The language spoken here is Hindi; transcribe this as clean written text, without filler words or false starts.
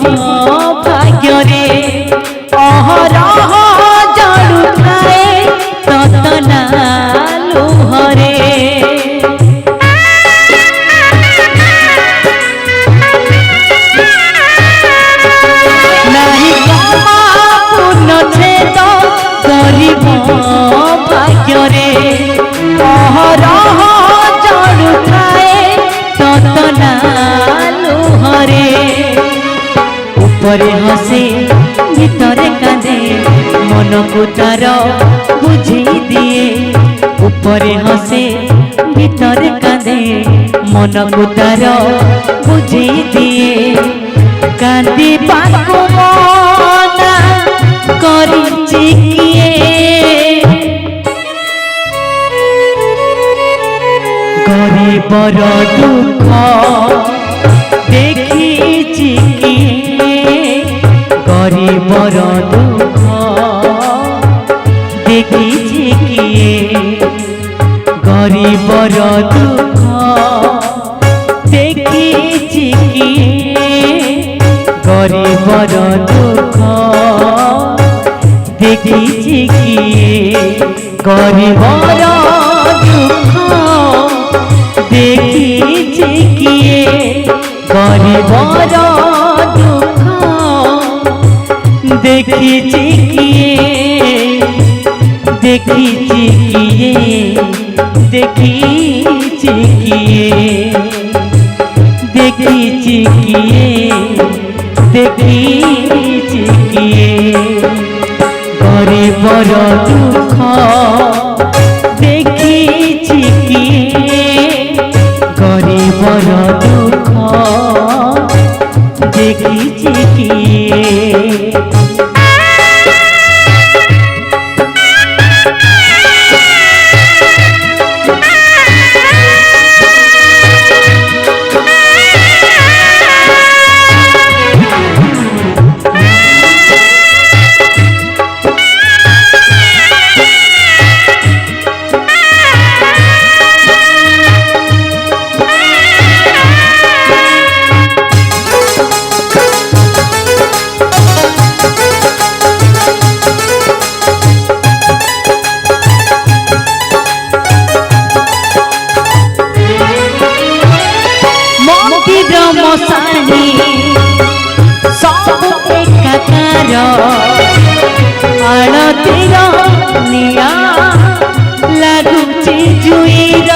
भाग्य रे अहरह जड़ुए ततना लुहरे नहीं क्षमा पूर्ण छेद गरीब भाग्य रे अहरह जड़ुए ततना लुहरे ऊपरे हसे भीतरे कांदे मन को तार बुझी दिए ऊपरे हसे भीतरे कांदे मन को तार बुझी दिए कांदी पाको मना करिछि किए गरीबर दुख देखिछि किए गरीबर दुख देखिछि किए गरीबर दुख देखिछि किए गरीबर दुख देखिछि किए गरीबर दुख देखिछि किए गरीबर दुख देखिछि किए देखिछि किए देखिछि किए देखिछि किए देखिछि किए गरीबर दुख देखिछि किए गरीबर दुख देखिछि किए मसाणी सब एकाकार आलतीर निया लगुची जुईर